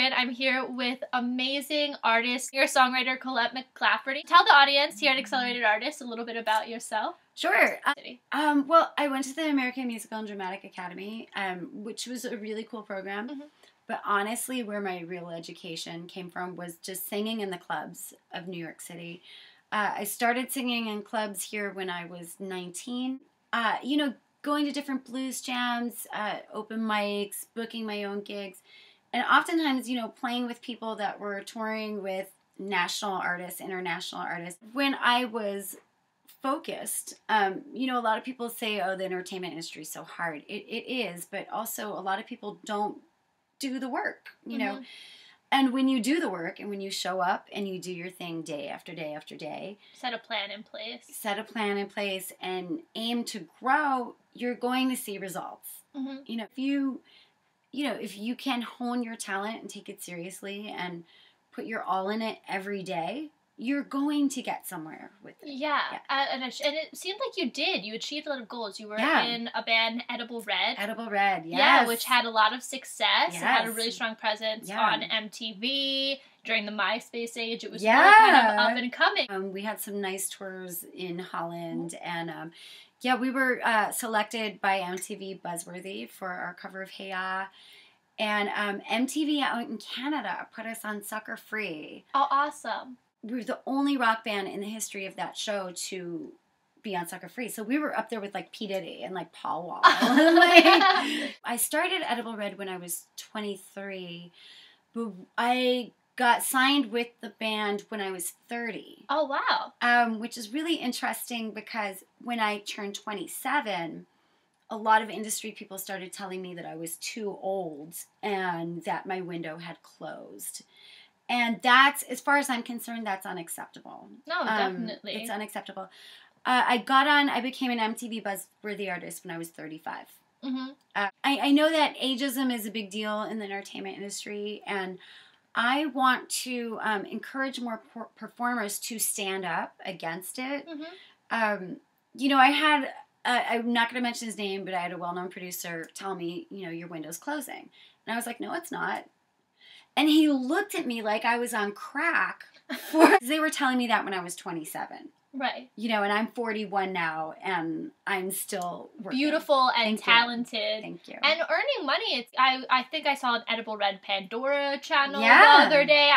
Corcoran. I'm here with amazing artist, your songwriter, Collette McLafferty. Tell the audience here at Accelerated Artists a little bit about yourself. Sure. Well, I went to the American Musical and Dramatic Academy, which was a really cool program. Mm-hmm. But honestly, where my real education came from was just singing in the clubs of New York City. I started singing in clubs here when I was 19. Going to different blues jams, open mics, booking my own gigs, and oftentimes, playing with people that were touring with national artists, international artists. When I was focused, a lot of people say, oh, the entertainment industry is so hard. It is, but also a lot of people don't do the work, know. And when you do the work and when you show up and you do your thing day after day after day. Set a plan in place and aim to grow, you're going to see results. Mm-hmm. If you can hone your talent and take it seriously and put your all in it every day, you're going to get somewhere with it. Yeah. And it seemed like you did. You achieved a lot of goals. You were in a band, Edible Red. Edible Red, yes. Yeah, which had a lot of success. Yes. It had a really strong presence on MTV. During the MySpace age, it was really kind of up and coming. We had some nice tours in Holland, and we were selected by MTV Buzzworthy for our cover of Hey Ya. And MTV out in Canada put us on Sucker Free. Oh, awesome. We were the only rock band in the history of that show to be on Sucker Free. So we were up there with like P. Diddy and like Paul Wall. I started Edible Red when I was 23, but I got signed with the band when I was 30. Oh, wow. Which is really interesting because when I turned 27, a lot of industry people started telling me that I was too old and that my window had closed. And that's, as far as I'm concerned, that's unacceptable. No, definitely. It's unacceptable. I became an MTV Buzzworthy artist when I was 35. Mm-hmm. I know that ageism is a big deal in the entertainment industry, and I want to encourage more performers to stand up against it. Mm-hmm. I'm not going to mention his name, but I had a well-known producer tell me, your window's closing. And I was like, no, it's not. And he looked at me like I was on crack. They were telling me that when I was 27. Right. And I'm 41 now, and I'm still working. Beautiful and talented. Thank you. And earning money. I think I saw an Edible Red Pandora channel the other day.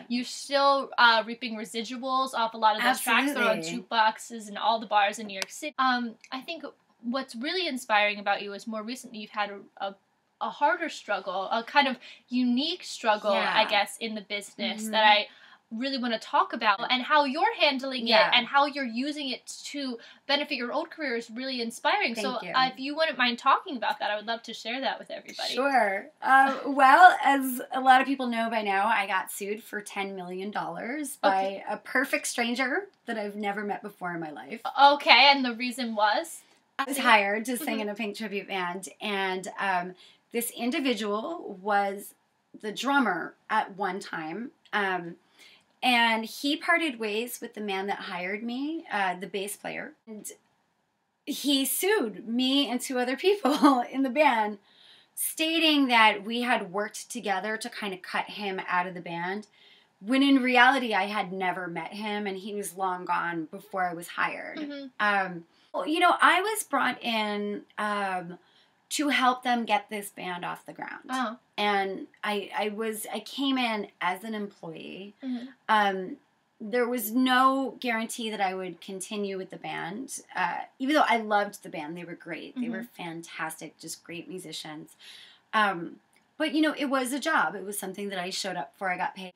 You're still reaping residuals off a lot of those tracks that are on jukeboxes and all the bars in New York City. I think what's really inspiring about you is more recently you've had a harder struggle, a kind of unique struggle, I guess, in the business that I really want to talk about, and how you're handling it and how you're using it to benefit your own career is really inspiring. Thank you. If you wouldn't mind talking about that, I would love to share that with everybody. Sure. Well, as a lot of people know by now, I got sued for $10 million by a perfect stranger that I've never met before in my life. Okay, and the reason was? I was hired to sing in a Pink tribute band, and this individual was the drummer at one time, and he parted ways with the man that hired me, the bass player, and he sued me and two other people in the band, stating that we had worked together to kind of cut him out of the band, when in reality I had never met him, and he was long gone before I was hired. Mm-hmm. I was brought in to help them get this band off the ground. Oh. And I came in as an employee. Mm-hmm. There was no guarantee that I would continue with the band, even though I loved the band. They were great. Mm-hmm. They were fantastic, just great musicians. But, it was a job. It was something that I showed up for. I got paid.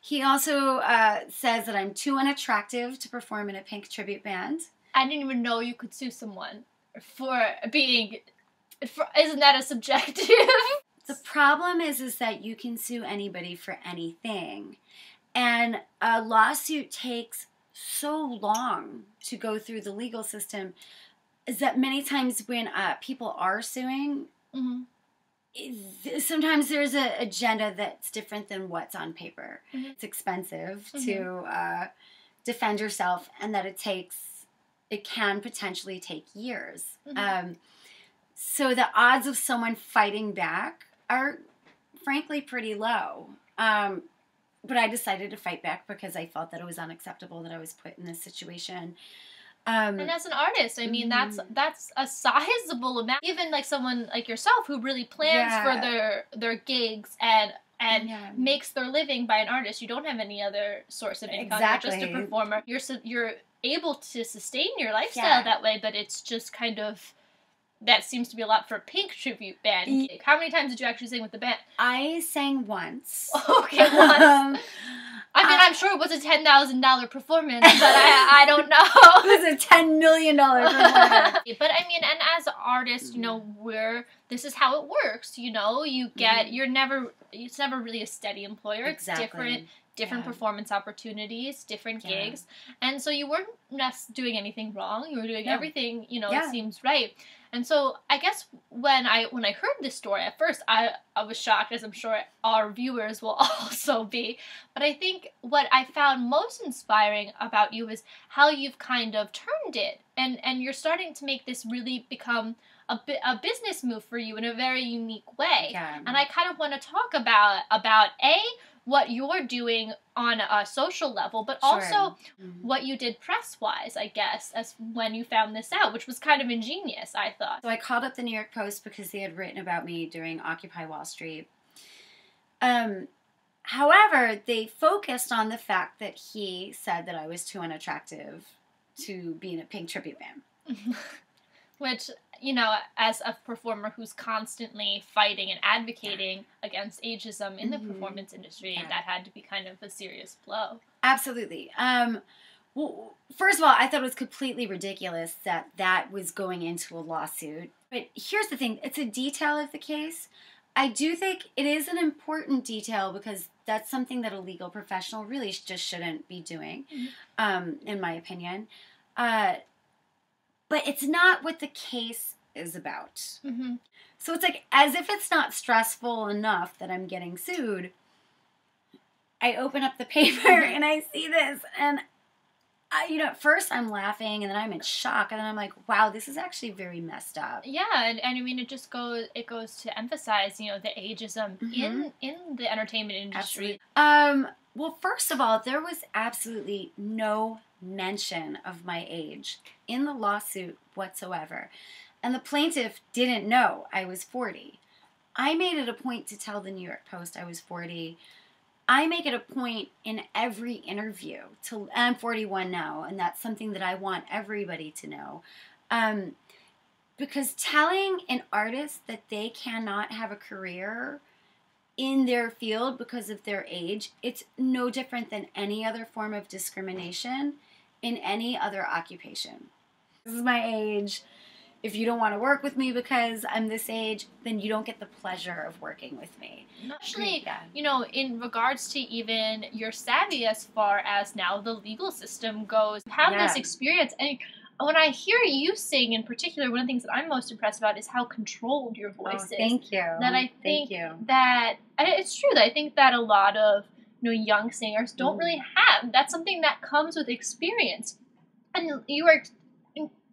He also says that I'm too unattractive to perform in a Pink tribute band. I didn't even know you could sue someone for being... Isn't that a subjective? The problem is that you can sue anybody for anything. And a lawsuit takes so long to go through the legal system, is that many times when people are suing, sometimes there's an agenda that's different than what's on paper. Mm-hmm. It's expensive to defend yourself, and that it can potentially take years. Mm-hmm. So the odds of someone fighting back are frankly pretty low. But I decided to fight back because I felt that it was unacceptable that I was put in this situation. And as an artist, I mean, that's a sizable amount. Even like someone like yourself who really plans for their gigs and makes their living by an artist. You don't have any other source of income. Exactly. You're just a performer. You're able to sustain your lifestyle that way, but it's just kind of, that seems to be a lot for a Pink tribute band. How many times did you actually sing with the band? I sang once. Okay, once. I mean, I'm sure it was a $10,000 performance, but I don't know. It was a $10 million performance. But I mean, and as artists, you know, this is how it works. You know, you get, it's never really a steady employer. Exactly. It's different performance opportunities, different gigs. And so you weren't doing anything wrong. You were doing everything, you know, it seems right. And so I guess when I heard this story at first, I was shocked, as I'm sure our viewers will also be. But I think what I found most inspiring about you is how you've kind of turned it. And you're starting to make this really become a business move for you in a very unique way. Yeah. And I kind of want to talk about what you're doing on a social level, but also what you did press-wise, I guess, as when you found this out, which was kind of ingenious, I thought. So I called up the New York Post because they had written about me during Occupy Wall Street. However, they focused on the fact that he said that I was too unattractive to be in a Pink tribute band. Which, you know, as a performer who's constantly fighting and advocating against ageism in the performance industry, that had to be kind of a serious blow. Absolutely. Well, first of all, I thought it was completely ridiculous that was going into a lawsuit. But here's the thing. It's a detail of the case. I do think it is an important detail because that's something that a legal professional really just shouldn't be doing, in my opinion. But it's not what the case is about. Mm-hmm. So it's like, as if it's not stressful enough that I'm getting sued, I open up the paper and I see this. And, you know, at first I'm laughing and then I'm in shock. And then I'm like, wow, this is actually very messed up. Yeah, and I mean, it goes to emphasize, you know, the ageism in the entertainment industry. Absolutely. Well, first of all, there was absolutely no mention of my age in the lawsuit whatsoever. And the plaintiff didn't know I was 40. I made it a point to tell the New York Post I was 40. I make it a point in every interview and I'm 41 now, and that's something that I want everybody to know. Because telling an artist that they cannot have a career in their field because of their age, it's no different than any other form of discrimination in any other occupation. This is my age. If you don't want to work with me because I'm this age, then you don't get the pleasure of working with me. Actually, you know, in regards to even your savvy as far as now the legal system goes, have this experience. And when I hear you sing in particular, one of the things that I'm most impressed about is how controlled your voice is. Thank you. That I think that, it's true that I think that a lot of, you know, young singers don't really have. That's something that comes with experience. And you are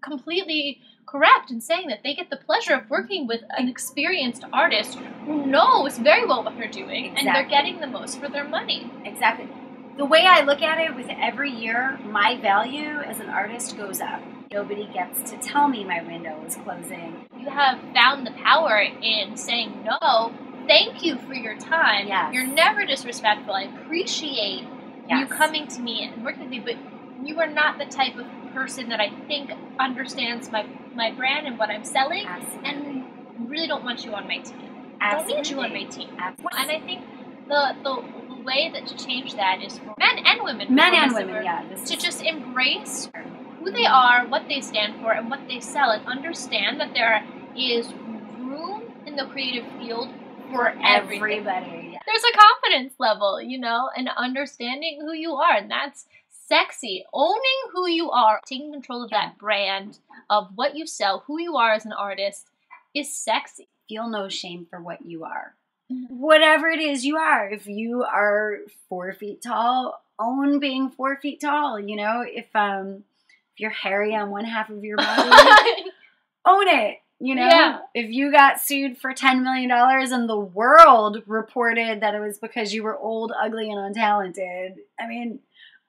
completely correct in saying that they get the pleasure of working with an experienced artist who knows very well what they're doing, and they're getting the most for their money. Exactly. The way I look at it, with every year, my value as an artist goes up. Nobody gets to tell me my window is closing. You have found the power in saying no. Thank you for your time. Yes. You're never disrespectful. I appreciate you coming to me and working with me, but you are not the type of person that I think understands my brand and what I'm selling. Absolutely. And really don't want you on my team. Absolutely. I don't need you on my team. Absolutely. And I think the way that to change that is for men and women. To just embrace who they are, what they stand for, and what they sell, and understand that there is room in the creative field for everybody. Yeah. There's a confidence level, you know, and understanding who you are, and that's sexy. Owning who you are, taking control of that brand, of what you sell, who you are as an artist, is sexy. Feel no shame for what you are. Whatever it is you are. If you are 4 feet tall, own being 4 feet tall. You know, if you're hairy on one half of your body, own it. You know, if you got sued for $10 million and the world reported that it was because you were old, ugly, and untalented, I mean,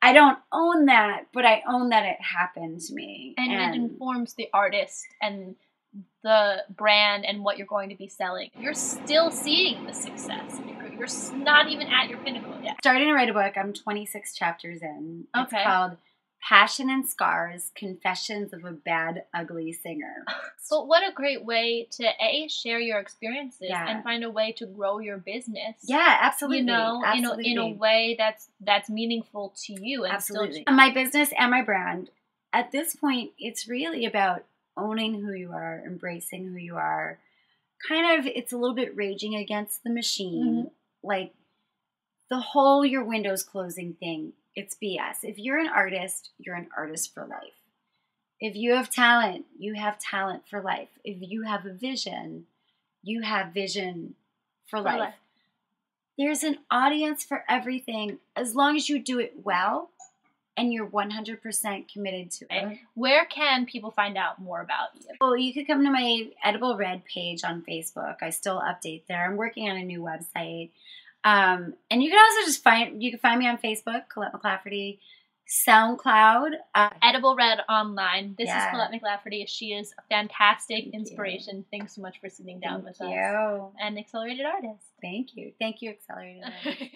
I don't own that, but I own that it happened to me. And it informs the artist and the brand and what you're going to be selling. You're still seeing the success. You're not even at your pinnacle yet. Starting to write a book. I'm 26 chapters in. It's called Passion and Scars, Confessions of a Bad, Ugly Singer. But what a great way to, share your experiences and find a way to grow your business. Yeah, absolutely. You know, absolutely. In a way that's meaningful to you. And absolutely. My business and my brand, at this point, it's really about owning who you are, embracing who you are. Kind of, it's a little bit raging against the machine. Like, the whole your windows closing thing. It's BS. If you're an artist, you're an artist for life. If you have talent, you have talent for life. If you have a vision, you have vision for life. There's an audience for everything as long as you do it well and you're 100% committed to it. Where can people find out more about you? Well, you could come to my Edible Red page on Facebook. I still update there. I'm working on a new website. And you can also just find me on Facebook, Collette McLafferty, SoundCloud. Edible Red online. This is Collette McLafferty. She is a fantastic inspiration. Thanks so much for sitting down with us. And Accelerated Artist. Thank you. Thank you, Accelerated Artist.